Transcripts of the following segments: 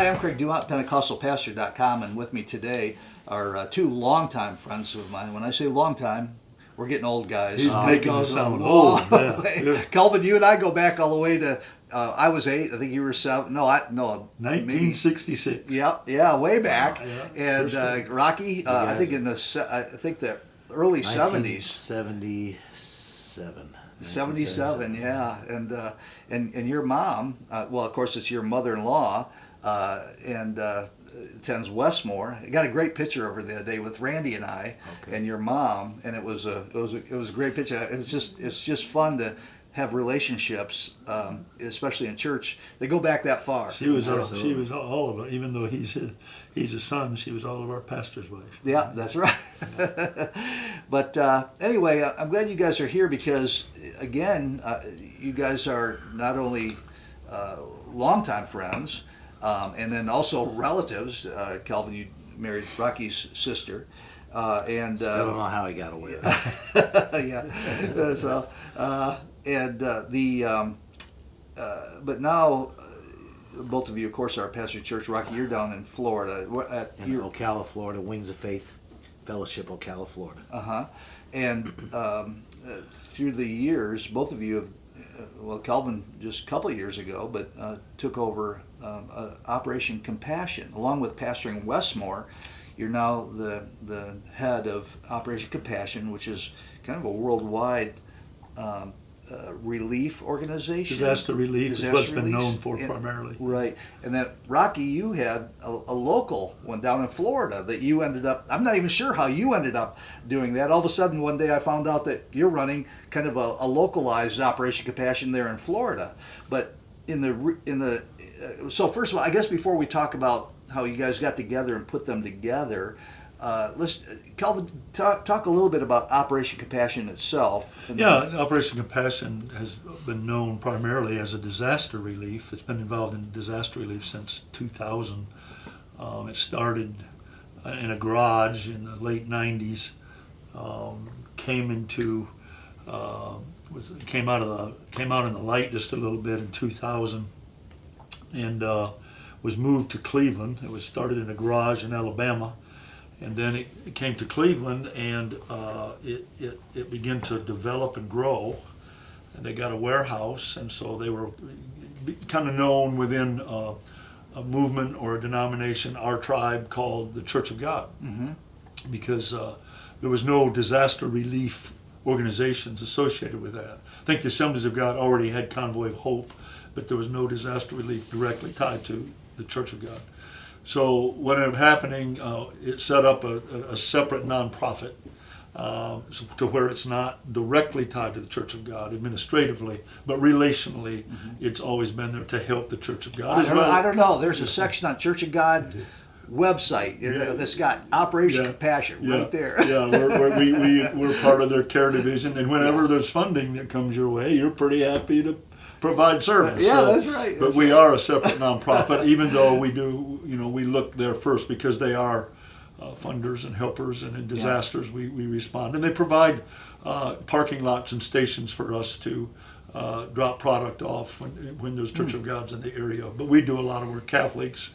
Hi, I'm Craig Dumont, PentecostalPastor.com, and with me today are two longtime friends of mine. When I say long-time, we're getting old, guys. He's making us sound old. Yeah. Kelvin, you and I go back all the way to, I was 8, I think you were 7. No, 1966. Maybe, yeah, way back. Yeah, and Rocky, I think the early 70s. 77, yeah, and your mom, well, of course, it's your mother-in-law, and attends Westmore. I got a great picture of her the other day with Randy and I, and your mom, and it was a great picture. It's just fun to have relationships, especially in church. They go back that far. She was all of it. Even though he's a son, she was all of our pastor's wife. Yeah, that's right. But anyway, I'm glad you guys are here because, again, you guys are not only longtime friends, and then also relatives. Kelvin, you married Rocky's sister, and still don't know how he got away with it. Yeah. So but now. Both of you, of course, are pastor of church. Rocky, you're down in Florida. In Ocala, Florida, Wings of Faith Fellowship, Ocala, Florida. And through the years, both of you have, Kelvin just a couple of years ago, but took over Operation Compassion. Along with pastoring Westmore, you're now the head of Operation Compassion, which is kind of a worldwide relief organization. Disaster relief is what's been known for primarily. Right. And then, Rocky, you had a local one down in Florida that you ended up, I'm not even sure how you ended up doing that. All of a sudden, one day I found out that you're running kind of a localized Operation Compassion there in Florida. But so first of all, I guess before we talk about how you guys got together and put them together, Kelvin, talk a little bit about Operation Compassion itself. Yeah, Operation Compassion has been known primarily as a disaster relief. It's been involved in disaster relief since 2000. It started in a garage in the late 90s. Came out in the light just a little bit in 2000, and was moved to Cleveland. It was started in a garage in Alabama. And then it came to Cleveland, and it began to develop and grow. And they got a warehouse, and so they were kind of known within a movement or a denomination, our tribe, called the Church of God, because there was no disaster relief organizations associated with that. I think the Assemblies of God already had Convoy of Hope, but there was no disaster relief directly tied to the Church of God. So what ended up happening, it set up a separate nonprofit to where it's not directly tied to the Church of God administratively, but relationally, it's always been there to help the Church of God. I don't know. There's a section on Church of God website that's got Operation Compassion right there. Yeah, we're part of their care division, and whenever there's funding that comes your way, you're pretty happy to provide service. Yeah, that's right. But we are a separate nonprofit, even though we do, we look there first because they are funders and helpers, and in disasters we respond. And they provide parking lots and stations for us to drop product off when there's Church of God's in the area. But we do a lot of work. Catholics,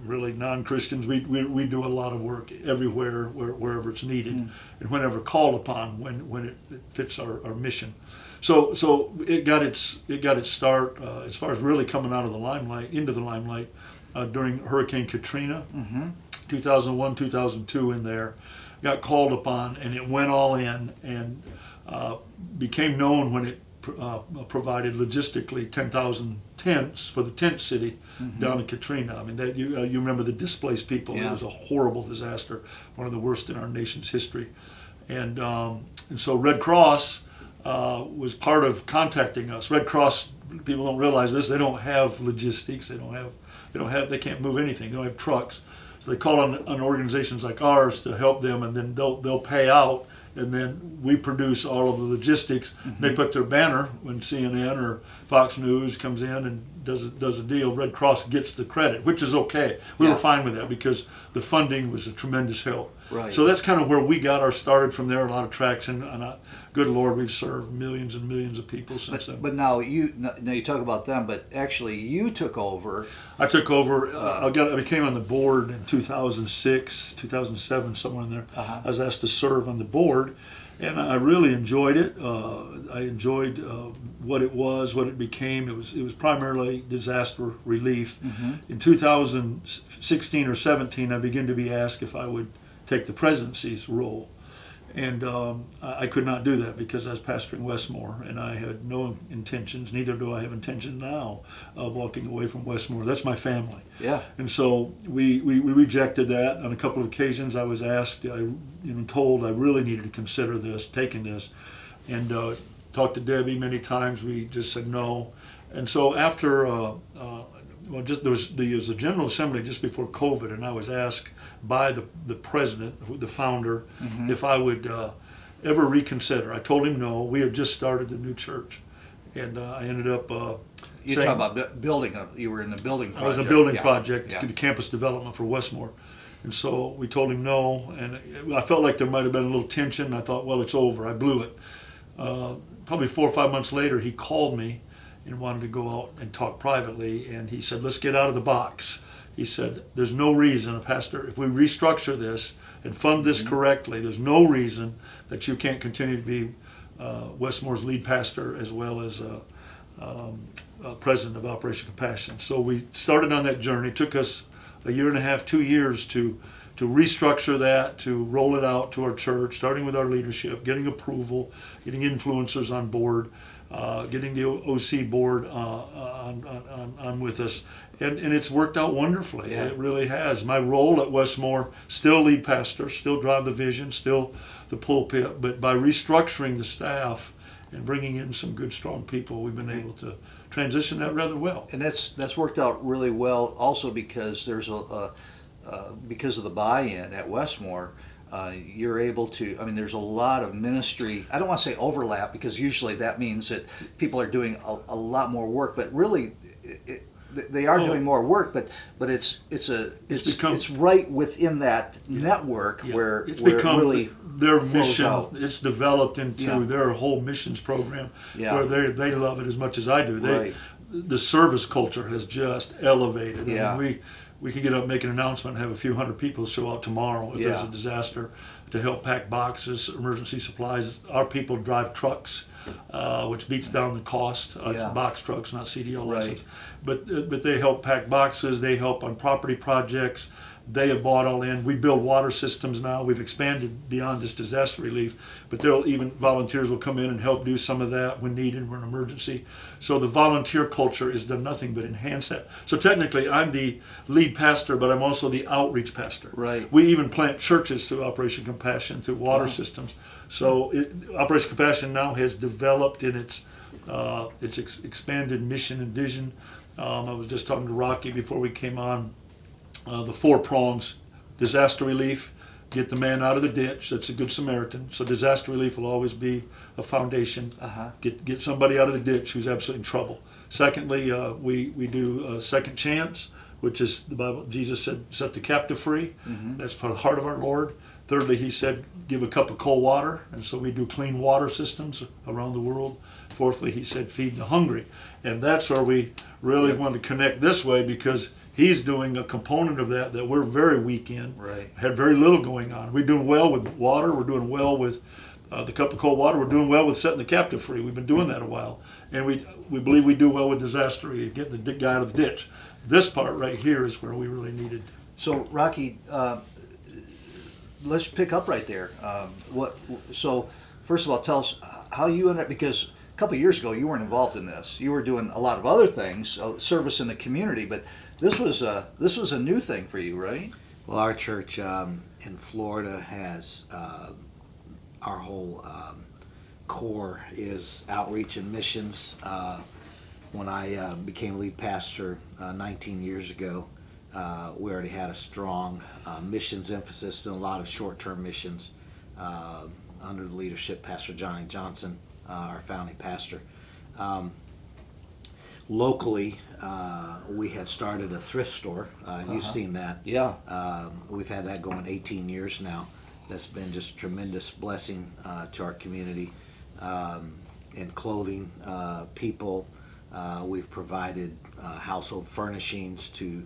really non-Christians, we do a lot of work everywhere, wherever it's needed, and whenever called upon, when it fits our mission. So it got its start as far as really coming out of the limelight, into the limelight, during Hurricane Katrina, 2001, 2002 in there, got called upon, and it went all in and became known when it provided logistically 10,000 tents for the tent city down in Katrina. I mean, you remember the displaced people. It was a horrible disaster, one of the worst in our nation's history, and so Red Cross was part of contacting us. Red Cross, people don't realize this, they don't have logistics, they can't move anything, they don't have trucks. So they call on organizations like ours to help them, and then they'll pay out, and then we produce all of the logistics. They put their banner when CNN or Fox News comes in and does a deal, Red Cross gets the credit, which is okay. We were fine with that because the funding was a tremendous help. Right. So that's kind of where we got our started from there. A lot of traction, and good Lord, we've served millions and millions of people since then. But now you talk about them, but actually you took over. I took over. I became on the board in 2006, 2007, somewhere in there. I was asked to serve on the board, and I really enjoyed it. I enjoyed what it was, what it became. It was primarily disaster relief. In 2016 or 17, I began to be asked if I would take the presidency's role. And I could not do that because I was pastoring Westmore, and I had no intentions, neither do I have intention now, of walking away from Westmore. That's my family. Yeah. And so we rejected that. On a couple of occasions I was asked, told I really needed to consider taking this. And talked to Debbie many times. We just said no. And so after, there was a General Assembly just before COVID, and I was asked by the president, the founder, if I would ever reconsider. I told him no. We had just started the new church, and I ended up You're talking about building. You were in the building project. I was in a building project, the campus development for Westmore. And so we told him no, and I felt like there might have been a little tension. I thought, well, it's over. I blew it. Probably 4 or 5 months later, he called me and wanted to go out and talk privately, and he said, let's get out of the box. He said, there's no reason, Pastor, if we restructure this and fund this correctly, there's no reason that you can't continue to be Westmore's lead pastor as well as president of Operation Compassion. So we started on that journey. It took us a year and a half, 2 years to restructure that, to roll it out to our church, starting with our leadership, getting approval, getting influencers on board, getting the OC board on with us. And it's worked out wonderfully. Yeah. It really has. My role at Westmore, still lead pastor, still drive the vision, still the pulpit, but by restructuring the staff and bringing in some good, strong people, we've been able to transition that rather well. And that's worked out really well also because there's because of the buy-in at Westmore. You're able to, there's a lot of ministry, I don't want to say overlap because usually that means that people are doing a lot more work, but really they are doing more work, but it's right within that network where it's where become it really their flows mission. out. It's developed into their whole missions program where they love it as much as I do. Right. The service culture has just elevated. Yeah. We could get up and make an announcement and have a few hundred people show out tomorrow if there's a disaster to help pack boxes, emergency supplies. Our people drive trucks, which beats down the cost. It's box trucks, not CDL license. But they help pack boxes. They help on property projects. They have bought all in. We build water systems now. We've expanded beyond just disaster relief, but volunteers will come in and help do some of that when needed, when an emergency. So the volunteer culture has done nothing but enhance that. So technically, I'm the lead pastor, but I'm also the outreach pastor. Right. We even plant churches through Operation Compassion, through water systems. So Operation Compassion now has developed in its expanded mission and vision. I was just talking to Rocky before we came on. The 4 prongs: disaster relief, get the man out of the ditch. That's a good Samaritan. So disaster relief will always be a foundation. Get somebody out of the ditch who's absolutely in trouble. Secondly, we do second chance, which is the Bible. Jesus said, set the captive free. That's part of the heart of our Lord. Thirdly, he said, give a cup of cold water. And so we do clean water systems around the world. Fourthly, he said, feed the hungry. And that's where we really want to connect this way, because he's doing a component of that we're very weak in. Right. Had very little going on. We're doing well with water. We're doing well with the cup of cold water. We're doing well with setting the captive free. We've been doing that a while. And we believe we do well with disaster relief, getting the guy out of the ditch. This part right here is where we really needed. So Rocky, let's pick up right there. So first of all, tell us how you ended up, because a couple of years ago you weren't involved in this. You were doing a lot of other things, service in the community, but this was a new thing for you, right? Well, our church in Florida has our whole core is outreach and missions. When I became lead pastor 19 years ago, we already had a strong missions emphasis, doing a lot of short-term missions under the leadership of Pastor Johnny Johnson, our founding pastor. locally, we had started a thrift store. You've seen that. Yeah. We've had that going 18 years now. That's been just tremendous blessing to our community. In clothing, people, we've provided household furnishings to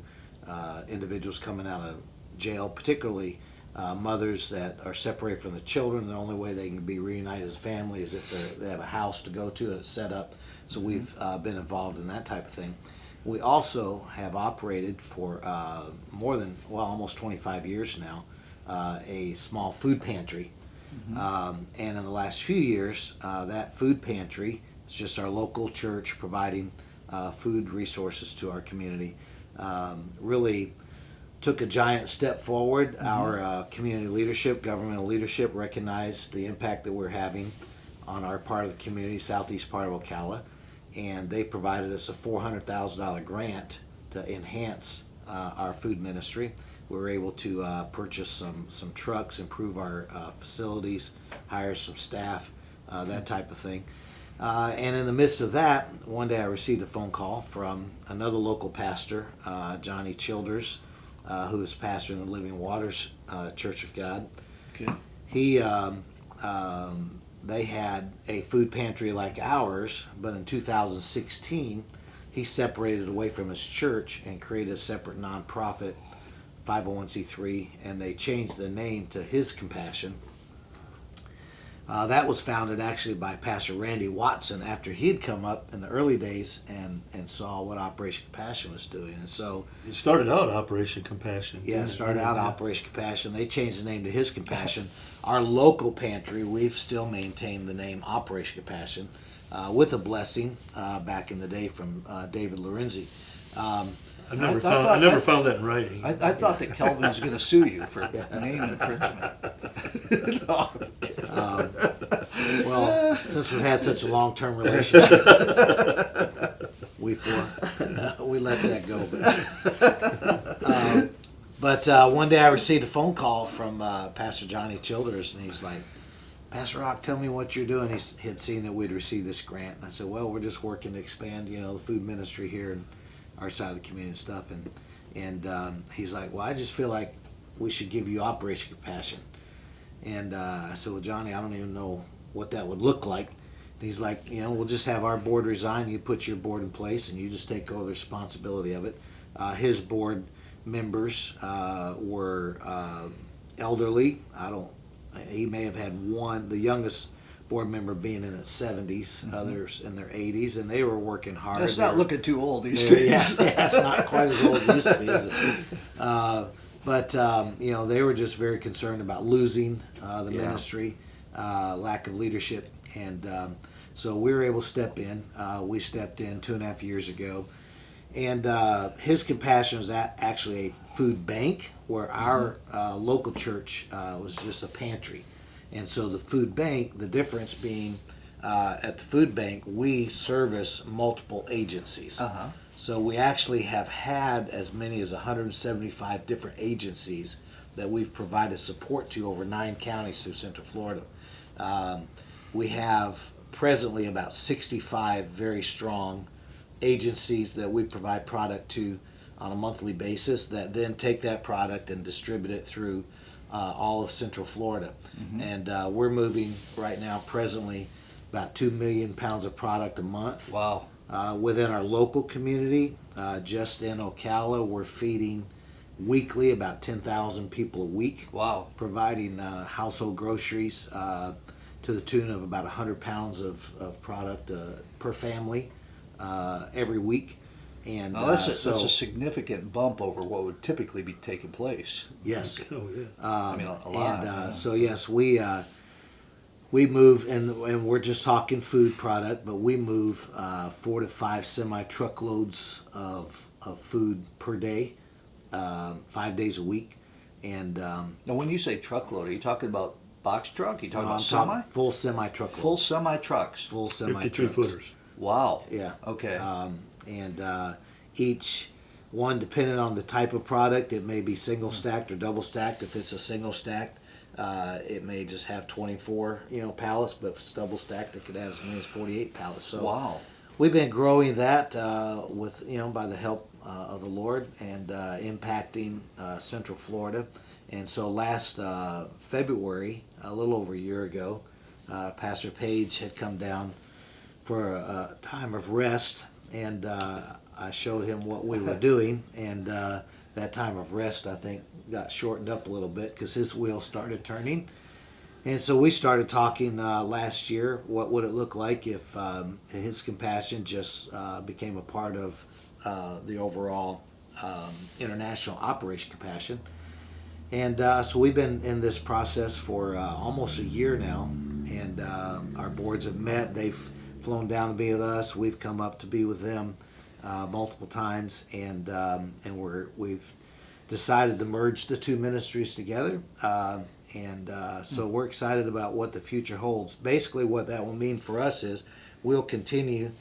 individuals coming out of jail, particularly mothers that are separated from the children. The only way they can be reunited as a family is if they have a house to go to and it's set up. So we've been involved in that type of thing. We also have operated for almost 25 years now, a small food pantry. And in the last few years, that food pantry is just our local church providing food resources to our community. Really took a giant step forward. Our community leadership, governmental leadership recognized the impact that we're having on our part of the community, southeast part of Ocala, and they provided us a $400,000 grant to enhance our food ministry. We were able to purchase some trucks, improve our facilities, hire some staff, that type of thing. And in the midst of that, one day I received a phone call from another local pastor, Johnny Childers, who is pastor in the Living Waters Church of God. Okay. They had a food pantry like ours, but in 2016, he separated away from his church and created a separate nonprofit, 501c3, and they changed the name to His Compassion. That was founded actually by Pastor Randy Watson after he'd come up in the early days and saw what Operation Compassion was doing. And so It started out Operation Compassion. yeah, it started out Operation Compassion. They changed the name to His Compassion. Our local pantry, we've still maintained the name Operation Compassion with a blessing back in the day from David Lorenzi. I never found that in writing. I thought that Kelvin was going to sue you for name infringement. No. Well, since we've had such a long-term relationship, we let that go. But one day I received a phone call from Pastor Johnny Childers, and he's like, "Pastor Rock, tell me what you're doing." He had seen that we'd received this grant, and I said, "Well, we're just working to expand, the food ministry here and our side of the community and stuff." And he's like, "Well, I just feel like we should give you Operation Compassion." And I said, "Well, Johnny, I don't even know what that would look like." And he's like, "We'll just have our board resign. You put your board in place, and you just take over the responsibility of it." His board members were elderly. He may have had one, the youngest board member being in his 70s, others in their 80s, and they were working hard. That's not looking too old these days. Yeah, it's not quite as old as it used to be, is it? But they were just very concerned about losing the ministry, lack of leadership, and so we were able to step in. We stepped in 2.5 years ago, and His Compassion was actually a food bank where our local church was just a pantry. And so the food bank, the difference being at the food bank, we service multiple agencies. So we actually have had as many as 175 different agencies that we've provided support to over 9 counties through Central Florida. We have presently about 65 very strong agencies that we provide product to on a monthly basis that then take that product and distribute it through all of Central Florida. And we're moving right now presently about 2 million pounds of product a month. Wow. Within our local community, just in Ocala, we're feeding weekly about 10,000 people a week. Wow. Providing household groceries to the tune of about 100 pounds of product per family every week. And that's a significant bump over what would typically be taking place. Yes. Oh, yeah. A lot. And so yes, we move, and we're just talking food product, but we move 4 to 5 semi-truckloads of food per day, 5 days a week. And now, when you say truckload, are you talking about box truck? Are you talking about I'm semi? talking full semi-truckload. Full semi trucks. Full semi 53 footers. Wow. Yeah. Okay. And each one, depending on the type of product, it may be single stacked or double stacked. If it's a single stacked, it may just have 24 pallets, but if it's double stacked, it could have as many as 48 pallets. So wow. we've been growing that with by the help of the Lord and impacting Central Florida. And so last February, a little over a year ago, Pastor Page had come down for a time of rest, and I showed him what we were doing, and that time of rest, I think, got shortened up a little bit because his wheels started turning. And so we started talking last year, what would it look like if his compassion just became a part of the overall international Operation Compassion. And so we've been in this process for almost a year now, and our boards have met. They've flown down to be with us. We've come up to be with them multiple times, and we've decided to merge the two ministries together. So we're excited about what the future holds. Basically, what that will mean for us is we'll continue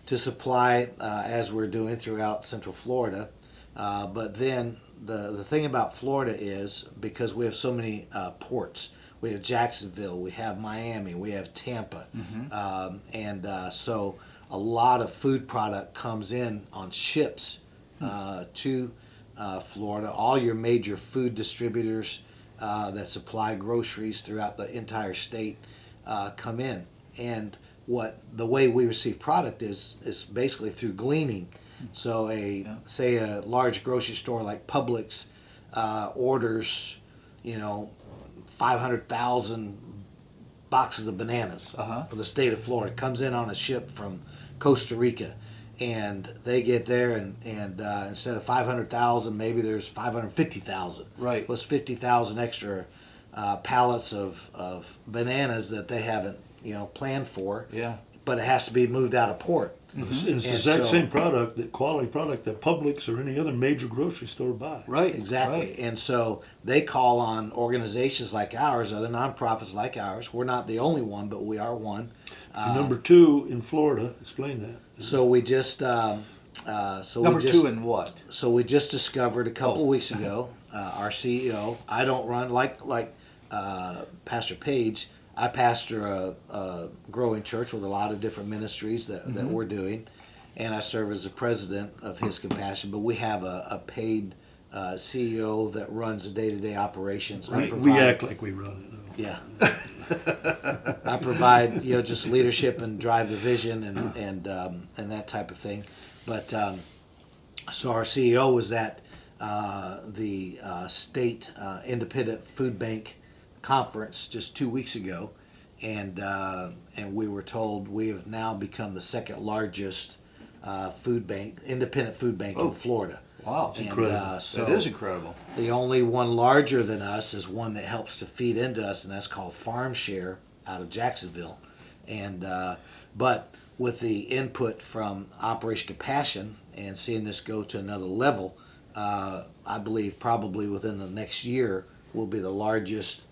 to supply as we're doing throughout Central Florida. But then the thing about Florida is, because we have so many ports, we have Jacksonville, we have Miami, we have Tampa, so a lot of food product comes in on ships to Florida. All your major food distributors that supply groceries throughout the entire state come in, and the way we receive product is basically through gleaning. So say a large grocery store like Publix orders 500,000 boxes of bananas for the state of Florida. It comes in on a ship from Costa Rica, and they get there, and instead of 500,000, maybe there's 550,000. Right. Plus 50,000 extra pallets of bananas that they haven't planned for. Yeah. But it has to be moved out of port. It's the exact same product, that quality product that Publix or any other major grocery store buy. Right. Exactly. Right. And so they call on organizations like ours, other nonprofits like ours. We're not the only one, but we are one. Number 2 in Florida. Explain that. So we just Number 2 in what? So we just discovered a couple of weeks ago, our CEO. I don't run like Pastor Page. I pastor a growing church with a lot of different ministries that we're doing, and I serve as the president of His Compassion. But we have a paid CEO that runs the day-to-day operations. We act like we run it, though. Yeah. I provide just leadership and drive the vision and that type of thing. But so our CEO was at the state independent food bank conference just 2 weeks ago, and we were told we have now become the second largest independent food bank in Florida. Wow, and, incredible. So that is incredible. The only one larger than us is one that helps to feed into us, and that's called Farm Share out of Jacksonville. And but with the input from Operation Compassion and seeing this go to another level, I believe probably within the next year we'll be the largest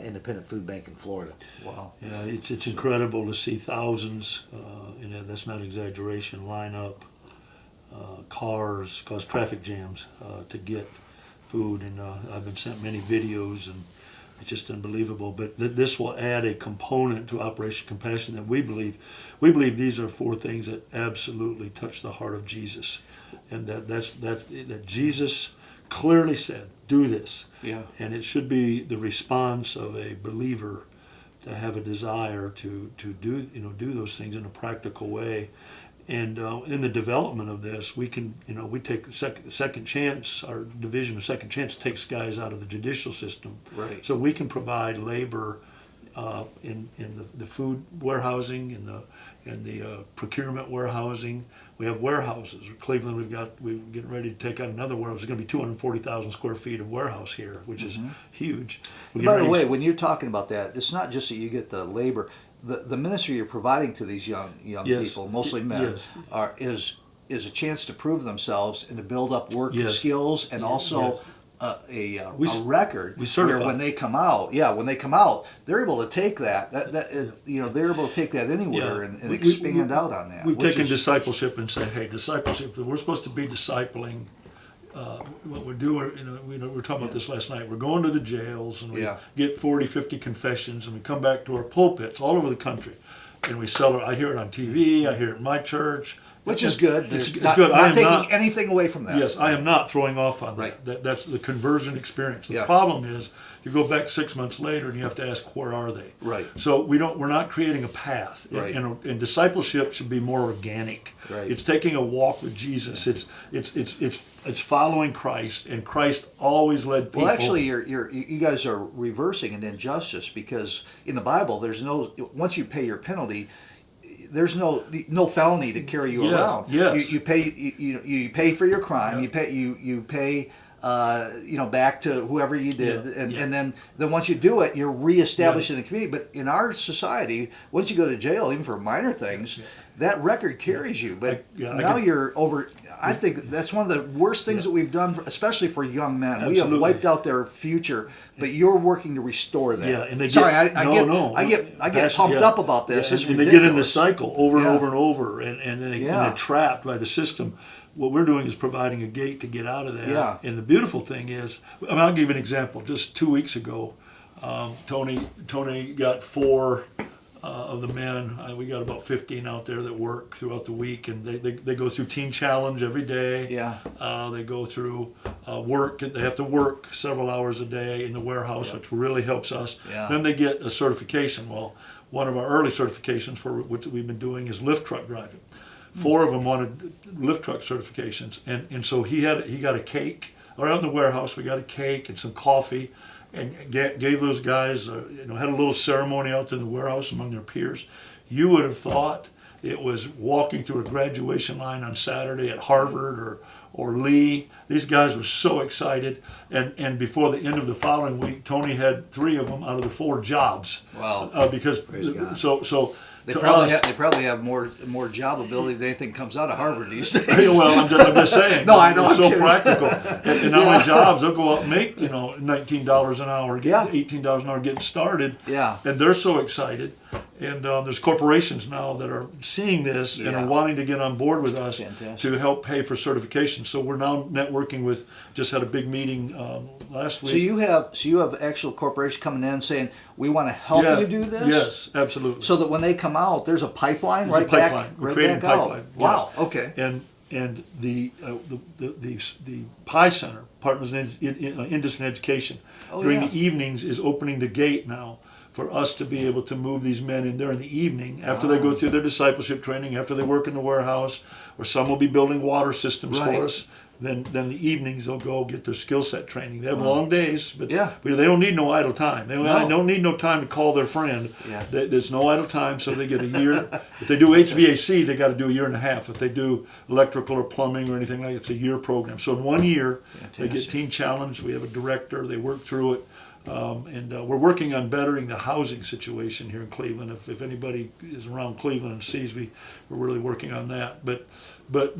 independent food bank in Florida. Wow. Yeah, it's incredible to see thousands, that's not exaggeration, line up, cars, cause traffic jams to get food. And I've been sent many videos, and it's just unbelievable. But this will add a component to Operation Compassion that we believe these are 4 things that absolutely touch the heart of Jesus, and that Jesus clearly said, do this. Yeah. And it should be the response of a believer to have a desire to do those things in a practical way. And in the development of this, we can we take second chance. Our division of Second Chance takes guys out of the judicial system, Right. so we can provide labor in the food warehousing and the procurement warehousing. We have warehouses. Cleveland, we're getting ready to take out another warehouse. It's going to be 240,000 square feet of warehouse here, which is huge. By the way, when you're talking about that, it's not just that you get the labor. The ministry you're providing to these young Yes. people, mostly men, Yes. is a chance to prove themselves and to build up work Yes. skills, and also a record we certify. where when they come out, they're able to take that they're able to take that anywhere and expand out on that. We've which taken is- discipleship and say, hey, discipleship, we're supposed to be discipling. What we're doing, we were talking about this last night. We're going to the jails, and we get 40, 50 confessions, and we come back to our pulpits all over the country. and we sell it. I hear it on TV. I hear it in my church. Which is good. It's Not, good. Not taking anything away from that. Yes, I am not throwing off on that. Right. That's the conversion experience. The Yeah. problem is you go back 6 months later and you have to ask, where are they? Right. So we're not creating a path. Right. And discipleship should be more organic. Right. It's taking a walk with Jesus. It's following Christ, and Christ always led people. Well, actually, you guys are reversing an injustice, because in the Bible, once you pay your penalty, there's no felony to carry you around. Yes. You pay for your crime. Yeah. You pay back to whoever you did, Yeah. and then once you do it, you're reestablished in the community. But in our society, once you go to jail, even for minor things, that record carries you. But now you're over. I think that's one of the worst things that we've done, especially for young men. Absolutely. We have wiped out their future, but you're working to restore that. Yeah, and they I get pumped up about this. Yeah, It's and they get in ridiculous. this cycle over and Yeah. over and over, and then and they're trapped by the system. What we're doing is providing a gate to get out of that. Yeah. And the beautiful thing is, I'll give you an example. Just 2 weeks ago, Tony got 4 of the men. We got about 15 out there that work throughout the week, and they go through Teen Challenge every day. Yeah. They go through work. They have to work several hours a day in the warehouse, which really helps us. Yeah. Then they get a certification. Well, one of our early certifications, what we've been doing, is lift truck driving. 4 of them wanted lift truck certifications, and so he got a cake. Right out in the warehouse, we got a cake and some coffee, and gave those guys, had a little ceremony out in the warehouse among their peers. You would have thought it was walking through a graduation line on Saturday at Harvard or Lee. These guys were so excited, and before the end of the following week, Tony had 3 of them out of the 4 jobs. Wow. Because Praise God. so. They to probably, us, they probably have more job ability than anything comes out of Harvard these days. Well, I'm just saying. No, I know, It's I'm so kidding. practical. And not only jobs, they'll go out and make $19 an hour, Yeah. $18 an hour getting started. Yeah. And they're so excited. And there's corporations now that are seeing this and Yeah. are wanting to get on board with us Fantastic. to help pay for certification. So we're now networking with. Just had a big meeting last week. So you have actual corporations coming in saying, we want to help you do this? Yes, absolutely. So that when they come out, there's a pipeline There's a right back, pipeline. We're right creating back a pipeline. out. Wow. Yes. Okay. And the Pi Center, Partners in Industry and Education, during yeah. the evenings is opening the gate now for us to be able to move these men in there in the evening after they go through their discipleship training, after they work in the warehouse, or some will be building water systems Right. for us. Then the evenings they'll go get their skill set training. They have long days, but Yeah. they don't need no idle time. They don't need no time to call their friend. Yeah. There's no idle time, so they get a year. If they do HVAC, they got to do a year and a half. If they do electrical or plumbing or anything like that, it's a year program. So in 1 year, they get Fantastic. Teen Challenge. We have a director. They work through it. And we're working on bettering the housing situation here in Cleveland. If anybody is around Cleveland and sees, we're really working on that. But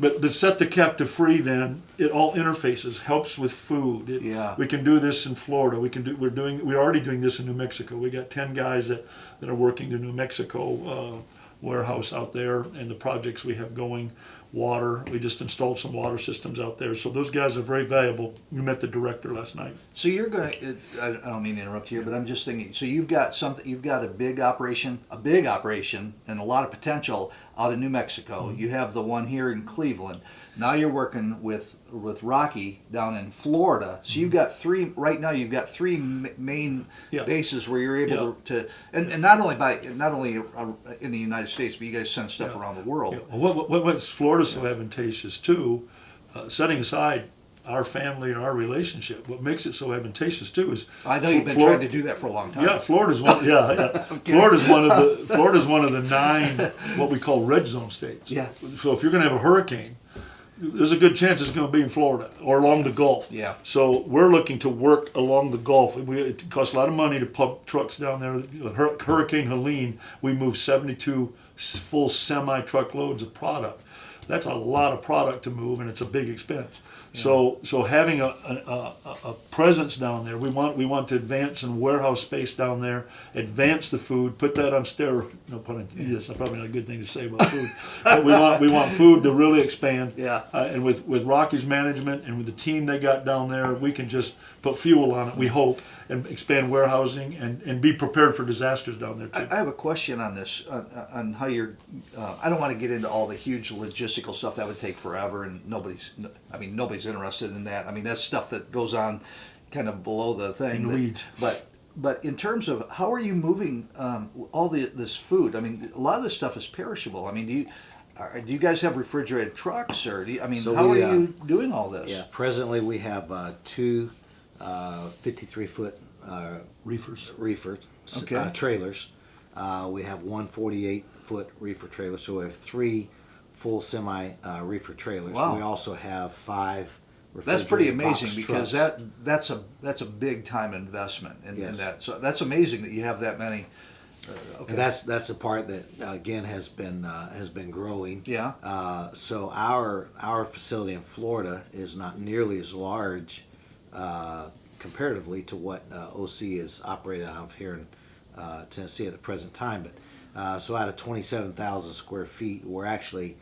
to set the captive free, then it all interfaces, helps with food. Yeah. We can do this in Florida. We're already doing this in New Mexico. We got 10 guys that are working the New Mexico warehouse out there, and the projects we have going. Water. We just installed some water systems out there. So those guys are very valuable. We met the director last night. So you're going to, I don't mean to interrupt you, but I'm just thinking, so you've got a big operation, and a lot of potential out in New Mexico. Mm-hmm. You have the one here in Cleveland. Now you're working with Rocky down in Florida. So you've got 3, right now you've got 3 main Yeah. bases where you're able to and not only in the United States, but you guys send stuff around the world. Yeah. Well, what's Florida so advantageous too, setting aside our family and our relationship, what makes it so advantageous too is I know you've been Florida, trying to do that for a long time. Yeah, Florida's one. Yeah. Florida's one of the 9 what we call red zone states. Yeah. So if you're going to have a hurricane, there's a good chance it's going to be in Florida or along the Gulf. Yeah. So we're looking to work along the Gulf. It costs a lot of money to pump trucks down there. Hurricane Helene, we moved 72 full semi-truck loads of product. That's a lot of product to move, and it's a big expense. So having a presence down there, we want to advance in warehouse space down there, advance the food, put that on steroids. No pun intended. Yes, that's probably not a good thing to say about food. But we want food to really expand. Yeah. And with Rocky's management and with the team they got down there, we can just put fuel on it. We hope. and expand warehousing and be prepared for disasters down there too. I have a question on this, on how you're. I don't want to get into all the huge logistical stuff that would take forever, and nobody's interested in that. I mean, that's stuff that goes on, kind of below the thing. In the weeds. But in terms of how are you moving all this food? I mean, a lot of this stuff is perishable. I mean, do you guys have refrigerated trucks, or how are you doing all this? Yeah, presently we have two 53-foot Reefers. trailers. We have one 48-foot reefer trailer, so we have three full semi reefer trailers. Wow. We also have 5 That's pretty refrigerated box amazing because trucks. that's a big time investment in Yes. that. So that's amazing that you have that many. Okay. And that's the part that again has been growing. Yeah. So our facility in Florida is not nearly as large comparatively to what OC is operated out of here in Tennessee at the present time. But so out of 27,000 square feet, we're actually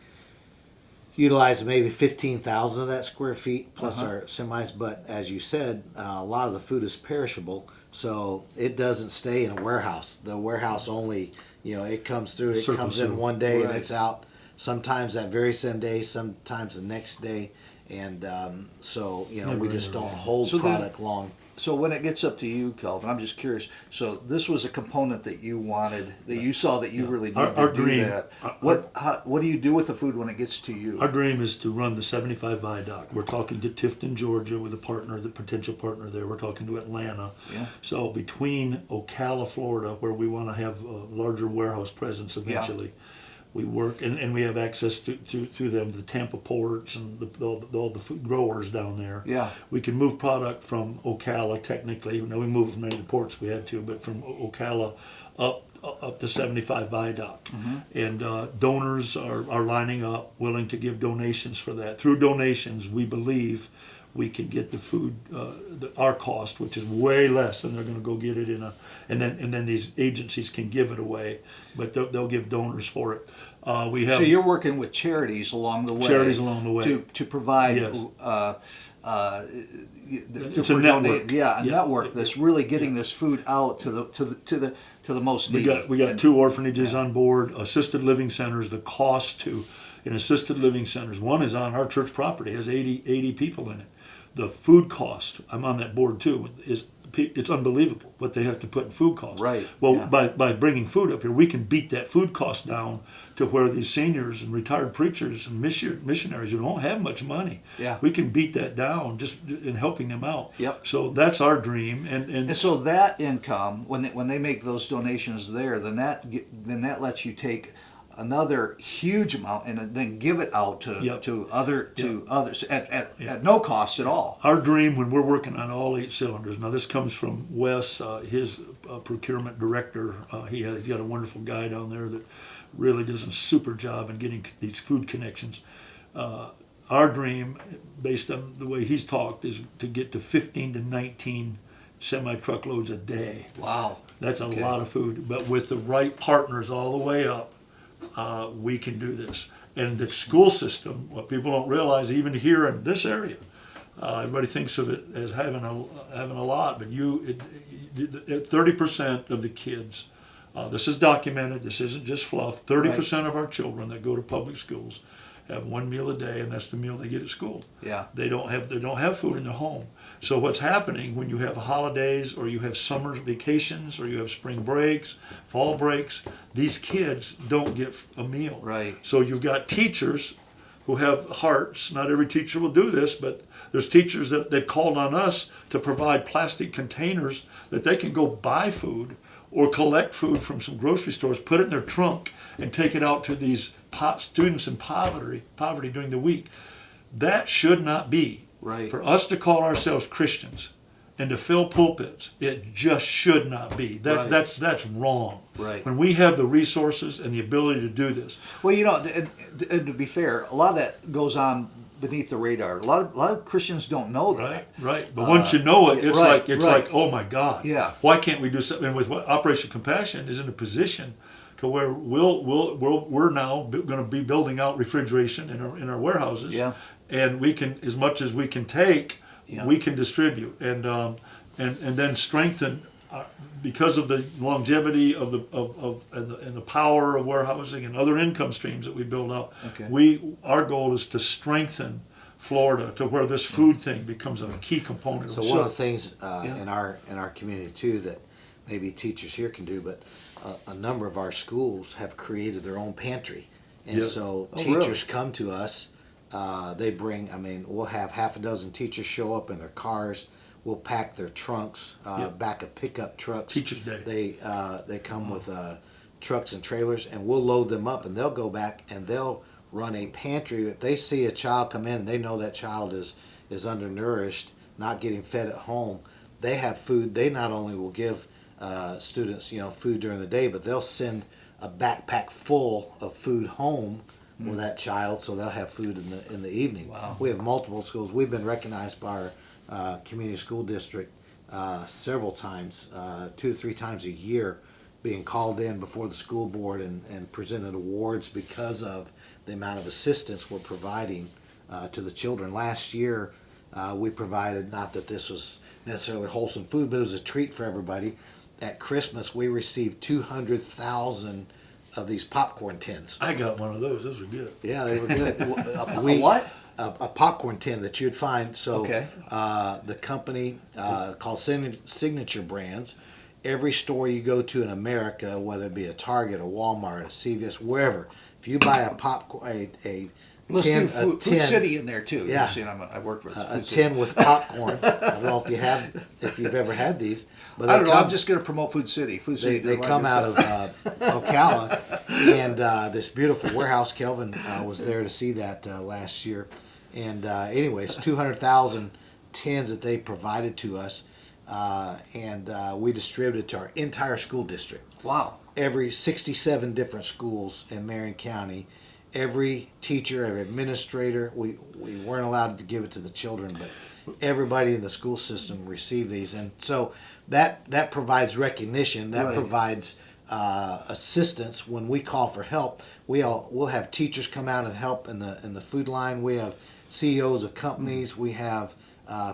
utilizing maybe 15,000 of that square feet plus our semis. But as you said, a lot of the food is perishable. So it doesn't stay in a warehouse. The warehouse only, it comes through, it comes in one day and it's out sometimes that very same day, sometimes the next day. And so, we just don't hold product long. So when it gets up to you, Kelvin, I'm just curious. So this was a component that you wanted, that you saw that you really needed Our to do dream, that. What do you do with the food when it gets to you? Our dream is to run the 75 viaduct. We're talking to Tifton, Georgia, with a partner, the potential partner there. We're talking to Atlanta. Yeah. So between Ocala, Florida, where we want to have a larger warehouse presence eventually, we work and we have access through them, the Tampa ports and all the food growers down there. Yeah. We can move product from Ocala technically. We move as many of the ports we had to, but from Ocala up to 75 viaduct. And donors are lining up, willing to give donations for that. Through donations, we believe we can get the food, our cost, which is way less than they're going to go get it and then these agencies can give it away, but they'll give donors for it. We have So you're working with charities along the way. To provide. Yes. It's for a network. a network that's really getting this food out to the most needy. We got 2 orphanages on board, assisted living centers. The cost in assisted living centers, one is on our church property, has 80 people in it. The food cost, I'm on that board too, it's unbelievable what they have to put in food costs. Right. Well, yeah. by bringing food up here, we can beat that food cost down to where these seniors and retired preachers and missionaries who don't have much money, we can beat that down just in helping them out. Yep. So that's our dream. And so that income, when they make those donations there, then that lets you take another huge amount and then give it out to others at no cost at all. Our dream when we're working on all 8 cylinders, now this comes from Wes, his procurement director. He's got a wonderful guy down there that really does a super job in getting these food connections. Our dream, based on the way he's talked, is to get to 15 to 19 semi-truckloads a day. Wow. That's a lot of food, but with the right partners all the way up, we can do this. And the school system, what people don't realize, even here in this area, everybody thinks of it as having a lot, but 30% of the kids, this is documented, this isn't just fluff, 30% of our children that go to public schools have 1 meal a day, and that's the meal they get at school. Yeah. They don't have food in their home. So what's happening when you have holidays or you have summer vacations or you have spring breaks, fall breaks, these kids don't get a meal. Right. So you've got teachers who have hearts. Not every teacher will do this, but there's teachers that they've called on us to provide plastic containers that they can go buy food or collect food from some grocery stores, put it in their trunk, and take it out to these students in poverty during the week. That should not be. Right. For us to call ourselves Christians and to fill pulpits, it just should not be. That's wrong. Right. When we have the resources and the ability to do this. Well, and to be fair, a lot of that goes on beneath the radar. A lot of Christians don't know that. Right. But once you know it, it's like, oh my God. Yeah. Why can't we do something? And with what Operation Compassion is in a position to where we're now going to be building out refrigeration in our warehouses. Yeah. And we can, as much as we can take, we can distribute. And and then strengthen because of the longevity of the power of warehousing and other income streams that we build up. Okay. Our goal is to strengthen Florida to where this food thing becomes a key component. So one of the things in our community too that maybe teachers here can do, but a number of our schools have created their own pantry, and Yep. so Oh, teachers really? come to us. They bring. I mean, we'll have half a dozen teachers show up in their cars. We'll pack their trunks, Yep. back of pickup trucks. Teachers' Day. They come with trucks and trailers, and we'll load them up, and they'll go back and they'll run a pantry. If they see a child come in and they know that child is undernourished, not getting fed at home, they have food. They not only will give students food during the day, but they'll send a backpack full of food home with that child, so they'll have food in the evening. Wow. We have multiple schools. We've been recognized by our community school district several times, 2 to 3 times a year, being called in before the school board and presented awards because of the amount of assistance we're providing to the children. Last year, we provided, not that this was necessarily wholesome food, but it was a treat for everybody. At Christmas, we received 200,000 of these popcorn tins. I got one of those. Those are good. Yeah, they were good. A what? A popcorn tin that you'd find. So Okay. the company called Signature Brands, every store you go to in America, whether it be a Target, a Walmart, a CVS, wherever, if you buy a popcorn, a Let's tin, do Food tin, City in there too. Yeah. You see, I work with a Food City. tin with popcorn. I don't know if you've ever had these, but I don't know. come- I'm just going to promote Food City. Food City. they does a lot come good out stuff. of Ocala, and this beautiful warehouse. Kelvin was there to see that last year, and anyways, 200,000 tins that they provided to us, and we distributed to our entire school district. Wow. Every 67 different schools in Marion County, every teacher, every administrator. We weren't allowed to give it to the children, but everybody in the school system received these, and so that provides recognition. That Right. provides assistance when we call for help. We'll have teachers come out and help in the food line. We have CEOs of companies. We have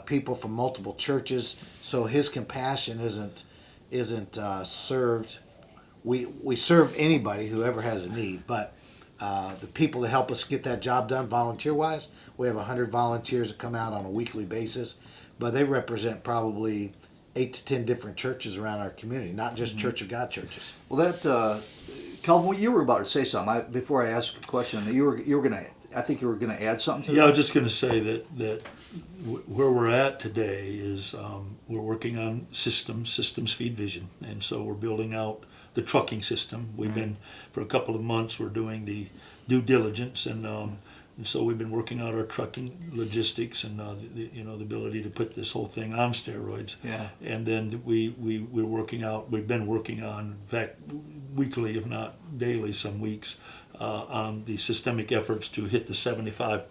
people from multiple churches. So his compassion isn't served. We serve anybody, whoever has a need, but the people that help us get that job done volunteer-wise, we have 100 volunteers that come out on a weekly basis, but they represent probably 8 to 10 different churches around our community, not just Church of God churches. Well, Kelvin, you were about to say something. Before I ask a question, you were going to. I think you were going to add something to Yeah, I that. was just going to say that where we're at today is we're working on systems feed vision, and so we're building out the trucking system. We've been for a couple of months. We're doing the due diligence, and so we've been working out our trucking logistics and the ability to put this whole thing on steroids. Yeah. And then we're working out. We've been working on, in fact, weekly, if not daily, some weeks, on the systemic efforts to hit the 75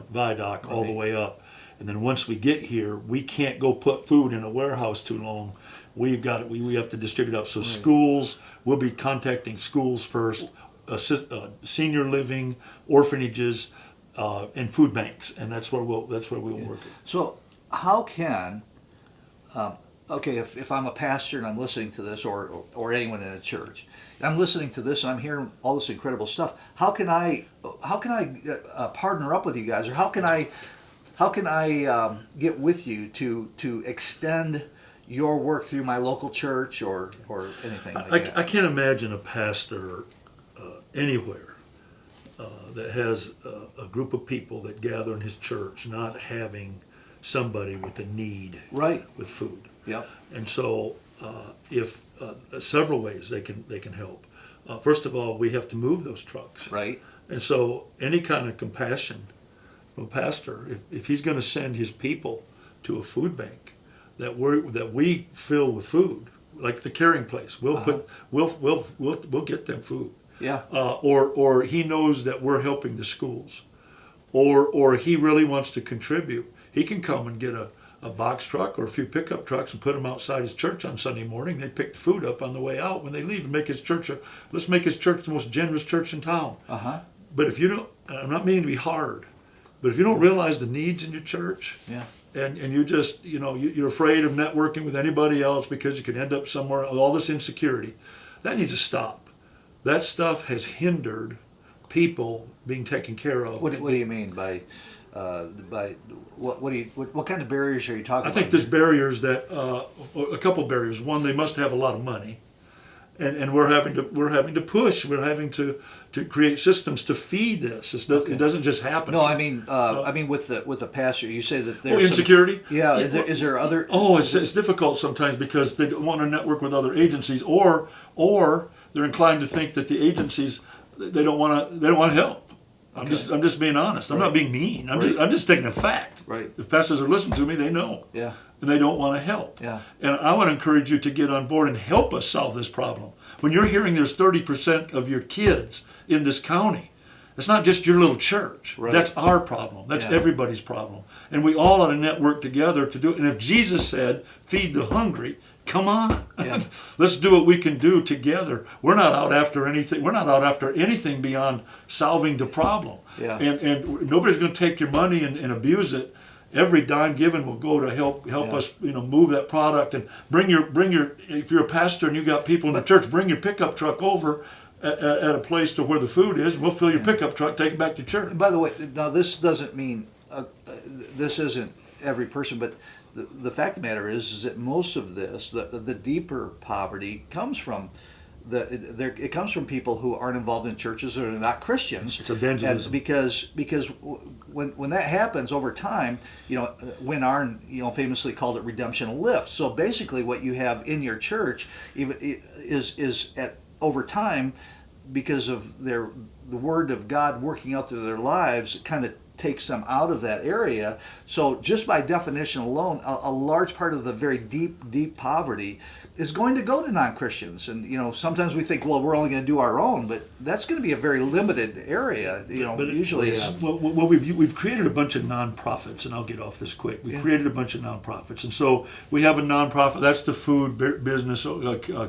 viaduct all the Right. way up. And then once we get here, we can't go put food in a warehouse too long. We have to distribute out. So schools, we'll be contacting schools first, senior living, orphanages, and food banks, and that's where we'll work it. So, how can if I'm a pastor and I'm listening to this, or anyone in a church, and I'm listening to this and I'm hearing all this incredible stuff, how can I partner up with you guys, or how can I get with you to extend your work through my local church or anything like that? I can't imagine a pastor anywhere that has a group of people that gather in his church not having somebody with a need Right. with food. Yep. And so, if several ways they can help. First of all, we have to move those trucks. Right. And so, any kind of compassion from a pastor, if he's going to send his people to a food bank that we fill with food, like the Caring Place, we'll get them food. Yeah. Or he knows that we're helping the schools, or he really wants to contribute. He can come and get a box truck or a few pickup trucks and put them outside his church on Sunday morning. They pick the food up on the way out when they leave and make his church let's make his church the most generous church in town. But if you don't, I'm not meaning to be hard, but if you don't realize the needs in your church, Yeah. and you just, you're afraid of networking with anybody else because you could end up somewhere with all this insecurity. That needs to stop. That stuff has hindered people being taken care of. What do you mean by what kind of barriers are you talking I about? think there's barriers that a couple barriers. One, they must have a lot of money, and we're having to push. We're having to create systems to feed this. It doesn't just happen. No, I mean with the pastor, you say that there's insecurity. Yeah, is there other? Oh, it's difficult sometimes because they don't want to network with other agencies, or they're inclined to think that the agencies they don't want to help. I'm just being honest. I'm not being mean. I'm just taking a fact. Right. If pastors are listening to me, they know. Yeah. And they don't want to help. Yeah. And I want to encourage you to get on board and help us solve this problem. When you're hearing there's 30% of your kids in this county, it's not just your little church. Right. That's our problem. That's Yeah. everybody's problem. And we all ought to network together to do it. And if Jesus said, feed the hungry, come on. Yeah. Let's do what we can do together. We're not out after anything. We're not out after anything beyond solving the problem. Yeah. And nobody's going to take your money and abuse it. Every dime given will go to help Yeah. us, move that product, and bring your. If you're a pastor and you got people in the church, bring your pickup truck over at a place to where the food is. And we'll fill your pickup truck, take it back to church. By the way, now this doesn't mean this isn't every person, but the fact of the matter is that most of this, the deeper poverty, comes from it comes from people who aren't involved in churches or are not Christians. It's evangelism. And because when that happens over time, when Arn famously called it redemption lift. So basically, what you have in your church is at over time, because of the word of God working out through their lives, it kind of takes them out of that area. So just by definition alone, a large part of the very deep poverty is going to go to non-Christians. And sometimes we think, well, we're only going to do our own, but that's going to be a very limited area. Usually it's well, we've created a bunch of nonprofits, and I'll get off this quick. We created a bunch of nonprofits, and so we have a nonprofit. That's the food business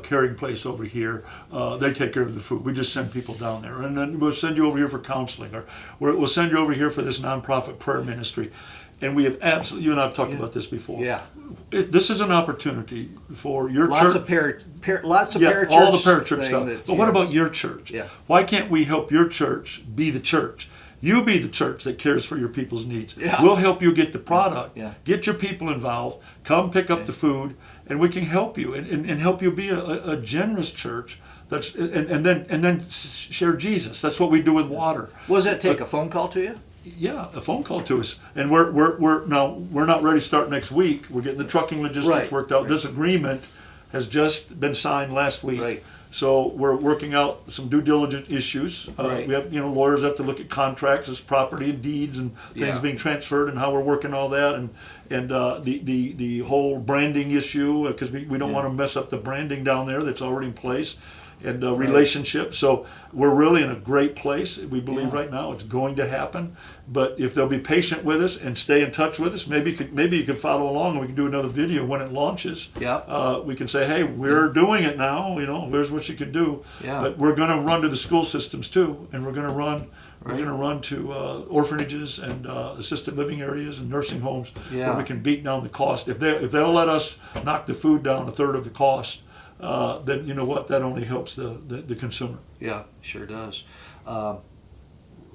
carrying place over here. They take care of the food. We just send people down there, and then we'll send you over here for counseling, or we'll send you over here for this nonprofit prayer ministry. And we have absolutely, you and I have talked about this before. Yeah. This is an opportunity for your lots church. Of parachurch all the parachurch stuff. But what yeah. about your church? Yeah. Why can't we help your church be the church? You be the church that cares for your people's needs. Yeah. We'll help you get the product. Yeah. Get your people involved. Come pick up the food, and we can help you and help you be a generous church. That's and then share Jesus. That's what we do with water. What does that take? A phone call to you? Yeah, a phone call to us, and we're not ready to start next week. We're getting the trucking logistics worked out. Right. This agreement has just been signed last week, right. So we're working out some due diligence issues. Right. We have lawyers have to look at contracts as property and deeds and things being transferred, and how we're working all that, and the whole branding issue, because we don't want to mess up the branding down there that's already in place. And relationship. So we're really in a great place. We believe right now it's going to happen. But if they'll be patient with us and stay in touch with us, maybe you could follow along, and we can do another video when it launches. Yeah. We can say, hey, we're doing it now. Here's what you can do. Yeah. But we're going to run to the school systems too, and we're going to run. We're going to run to orphanages and assisted living areas and nursing homes where we can beat down the cost. If they'll let us knock the food down a third of the cost, then you know what? That only helps the consumer. Yeah, sure does.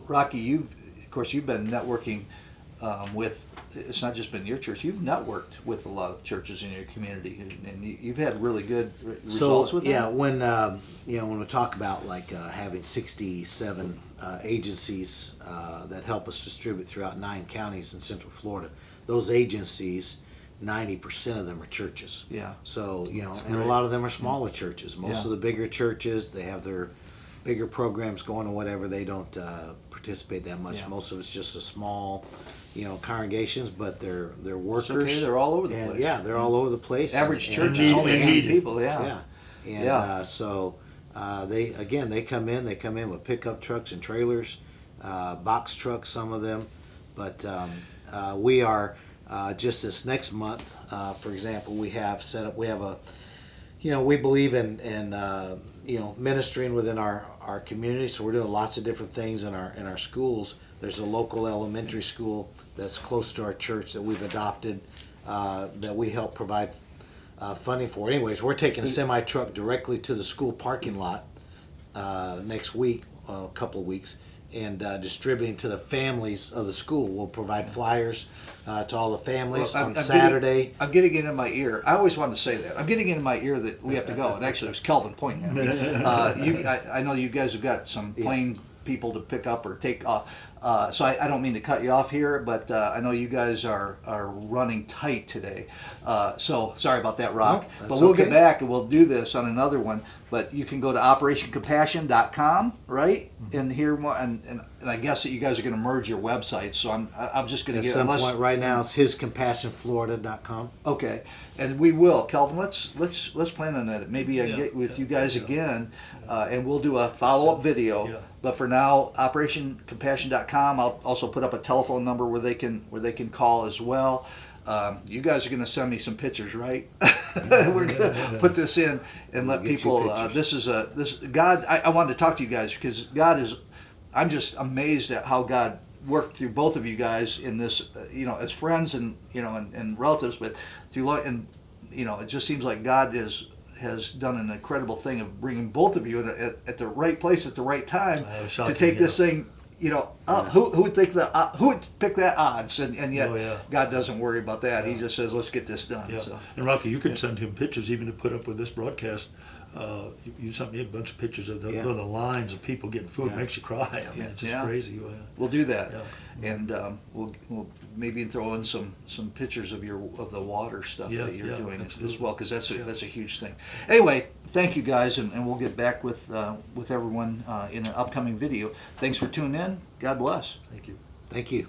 Rocky, you've been networking with. It's not just been your church. You've networked with a lot of churches in your community, and you've had really good results with that. Yeah, when we talk about having 67 agencies that help us distribute throughout 9 counties in Central Florida, those agencies, 90% of them are churches. Yeah. So, and a lot of them are smaller churches. Most of the bigger churches, they have their bigger programs going or whatever. They don't participate that much. Yeah. Most of it's just a small, congregations, but they're workers. It's okay, they're all over the place. Yeah, they're all over the place. Average And- church and- is only and 80 needed. people. yeah. And so they come in with pickup trucks and trailers, box trucks, some of them. But we are just this next month, for example, we have we believe in ministering within our community. So we're doing lots of different things in our schools. There's a local elementary school that's close to our church that we've adopted, that we help provide funding for. Anyways, we're taking a semi truck directly to the school parking lot next week, a couple of weeks, and distributing to the families of the school. We'll provide flyers to all the families on Saturday. I'm getting it in my ear. I always wanted to say that. I'm getting it in my ear that we have to go. And actually, it was Kelvin pointing at me. I know you guys have got some plane people to pick up or take off. So I don't mean to cut you off here, but I know you guys are running tight today. So sorry about that, Rock. No, but we'll okay. get back and we'll do this on another one. But you can go to operationcompassion.com, right? And hear more. And I guess that you guys are going to merge your websites. So I'm just going At to get some point right now, it's hiscompassionflorida.com. Okay, and we will, Kelvin. Let's plan on that. Maybe I get with you guys again, and we'll do a follow up video. Yeah. But for now, OperationCompassion.com. I'll also put up a telephone number where they can call as well. You guys are going to send me some pictures, right? We're going to put this in and let We'll get you people. pictures. This God. I wanted to talk to you guys because God is. I'm just amazed at how God worked through both of you guys in this. As friends and and relatives, but through and it just seems like God has done an incredible thing of bringing both of you at the right place at the right time to take this thing. Who would think who would pick that odds? And yet God doesn't worry about that. He just says, "Let's get this done." Yeah. So. And Rocky, you can send him pictures even to put up with this broadcast. You sent me a bunch of pictures of the lines of people getting food. It makes you cry. I mean, it's just crazy. We'll do that, Yeah. and we'll maybe throw in some pictures of the water stuff that you're doing absolutely. as well, because that's a huge thing. Anyway, thank you guys, and we'll get back with everyone in an upcoming video. Thanks for tuning in. God bless. Thank you. Thank you.